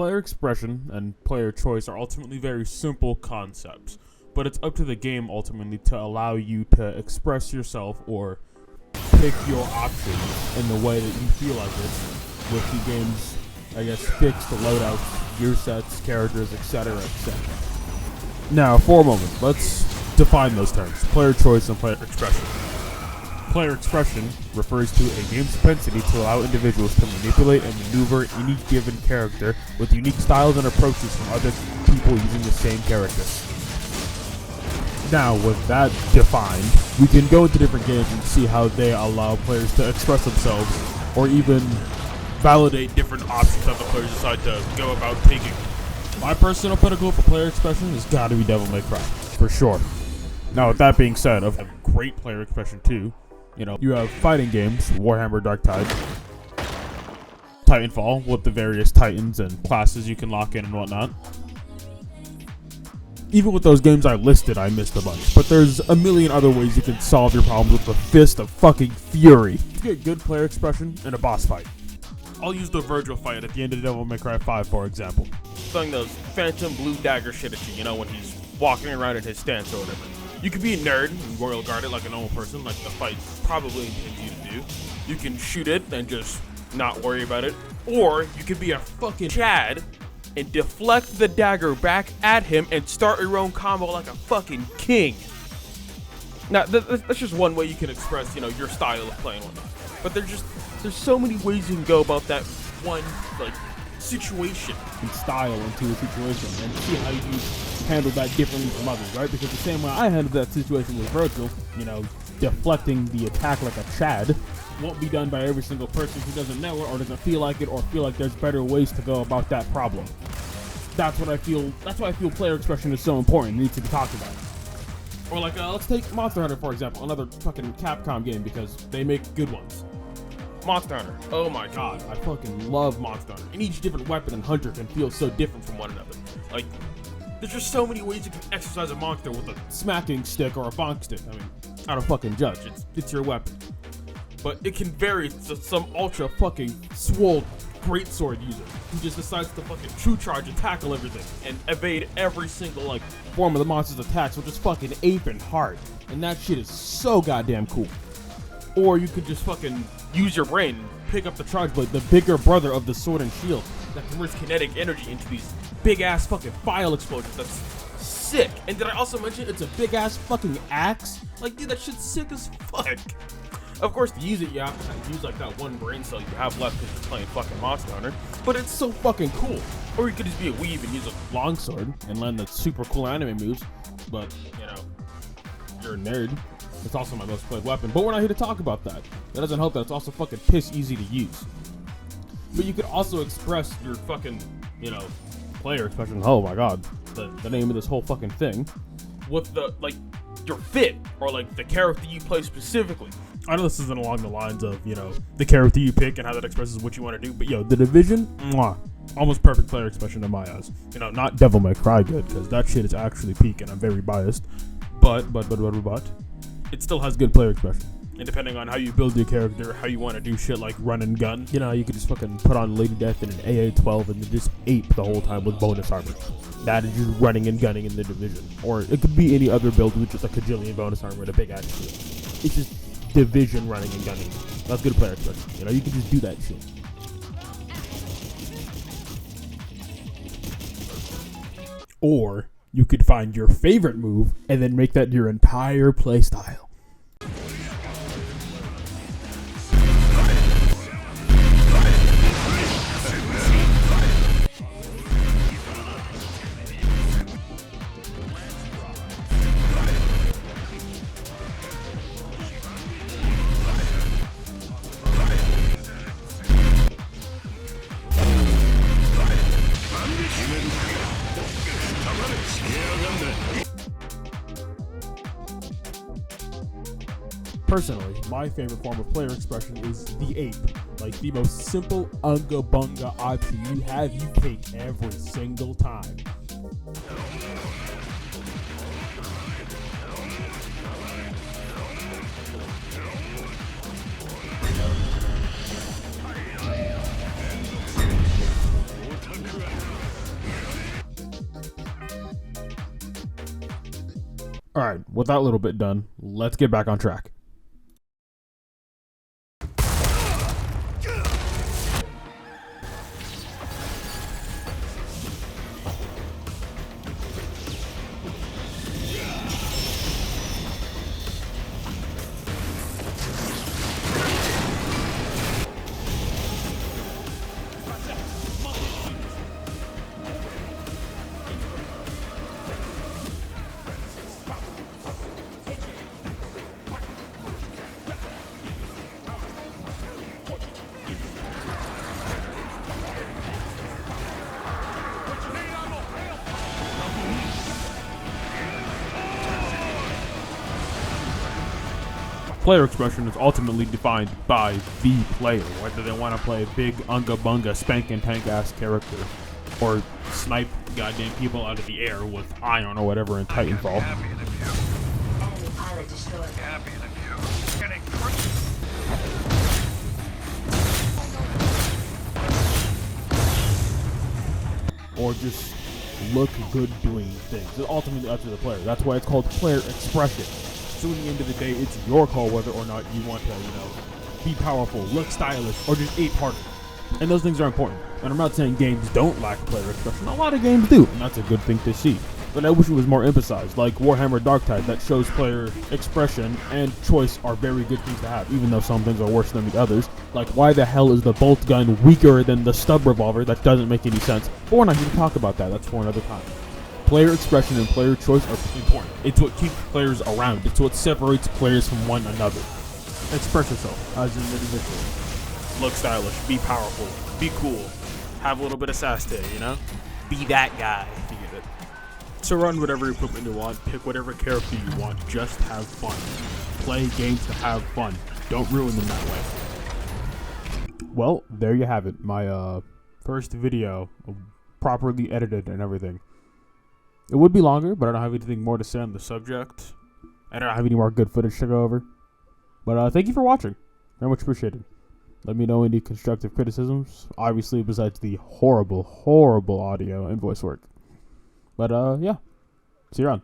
Player expression and player choice are ultimately very simple concepts, but it's up to the game ultimately to allow you to express yourself or pick your options in the way that you feel like it, with the game's, I guess, fixed loadouts, gear sets, characters, etc., etc. Now, for a moment, let's define those terms: player choice and player expression. Player expression refers to a game's propensity to allow individuals to manipulate and maneuver any given character with unique styles and approaches from other people using the same character. Now, with that defined, we can go into different games and see how they allow players to express themselves, or even validate different options that the players decide to go about taking. My personal pinnacle for player expression has got to be Devil May Cry, for sure. Now, with that being said, I have great player expression too. You know, you have fighting games, Warhammer, Darktide, Titanfall, with the various titans and classes you can lock in and whatnot. Even with those games I listed, I missed a bunch. But there's a million other ways you can solve your problems with the fist of fucking fury. You get good player expression in a boss fight. I'll use the Virgil fight at the end of Devil May Cry 5, for example. Throwing those phantom blue dagger shit at you, you know, when he's walking around in his stance or whatever. You can be a nerd and royal guard it like a normal person, like the fight probably intends you to do. You can shoot it and just not worry about it. Or you can be a fucking Chad and deflect the dagger back at him and start your own combo like a fucking king. Now, that's just one way you can express, you know, your style of playing and whatnot. But there's so many ways you can go about that one, like, situation. And style into a situation and see how you handle that differently from others, right? Because the same way I handled that situation with Virgil, you know, deflecting the attack like a Chad, won't be done by every single person who doesn't know it or doesn't feel like it or feel like there's better ways to go about that problem. That's why I feel player expression is so important. It needs to be talked about. Or like, let's take Monster Hunter, for example, another fucking Capcom game, because they make good ones. Monster Hunter. Oh my god. I fucking love Monster Hunter. And each different weapon and hunter can feel so different from one another. Like, there's just so many ways you can exercise a monster with a smacking stick or a bonk stick. I mean, I don't fucking judge. It's your weapon. But it can vary to some ultra fucking swole greatsword user who just decides to fucking true charge and tackle everything and evade every single, like, form of the monster's attacks, which is fucking aping hard. And that shit is so goddamn cool. Or you could just fucking use your brain and pick up the charge blade, the bigger brother of the sword and shield that converts kinetic energy into these big ass fucking file explosions. That's sick. And did I also mention it's a big ass fucking axe? Like, dude, that shit's sick as fuck. Of course, to use it, you have to use like that one brain cell you have left because you're playing fucking Monster Hunter. But it's so fucking cool. Or you could just be a weeb and use a longsword and learn the super cool anime moves. But, you know, you're a nerd. It's also my most played weapon, but we're not here to talk about that. That doesn't help that it's also fucking piss easy to use. But you could also express your fucking, you know, player expression. Oh my god, the name of this whole fucking thing. With the, like, your fit, or like the character you play specifically. I know this isn't along the lines of, you know, the character you pick and how that expresses what you want to do, but yo, The Division, mwah, almost perfect player expression in my eyes. You know, not Devil May Cry good, because that shit is actually peak and I'm very biased. But. It still has good player expression. And depending on how you build your character, how you want to do shit like run and gun, you know, you could just fucking put on Lady Death in an AA-12 and then just ape the whole time with bonus armor. That is just running and gunning in The Division. Or it could be any other build with just a kajillion bonus armor and a big ass shield. It's just Division running and gunning. That's good player expression. You know, you can just do that shit. Or you could find your favorite move and then make that your entire playstyle. Personally, my favorite form of player expression is the ape. Like, the most simple unga bunga option you have, you take every single time. Alright, with that little bit done, let's get back on track. Player expression is ultimately defined by the player, whether they want to play a big unga bunga spank and tank ass character, or snipe goddamn people out of the air with iron or whatever in Titanfall. Or just look good doing things. It's ultimately up to the player. That's why it's called player expression. So in the end of the day, it's your call whether or not you want to, be powerful, look stylish, or just ape harder. And those things are important. And I'm not saying games don't lack player expression. A lot of games do, and that's a good thing to see. But I wish it was more emphasized, like Warhammer Darktide, that shows player expression and choice are very good things to have, even though some things are worse than the others. Like, why the hell is the bolt gun weaker than the stub revolver? That doesn't make any sense. But we're not going to talk about that. That's for another time. Player expression and player choice are important. It's what keeps players around. It's what separates players from one another. Express yourself as an individual. Look stylish, be powerful, be cool, have a little bit of sass to it, Be that guy. You get it. So run whatever equipment you want, pick whatever character you want, just have fun. Play games to have fun. Don't ruin them that way. Well, there you have it. My first video, properly edited and everything. It would be longer, but I don't have anything more to say on the subject. I don't have any more good footage to go over. But thank you for watching. Very much appreciated. Let me know any constructive criticisms. Obviously, besides the horrible, horrible audio and voice work. But yeah. See you around.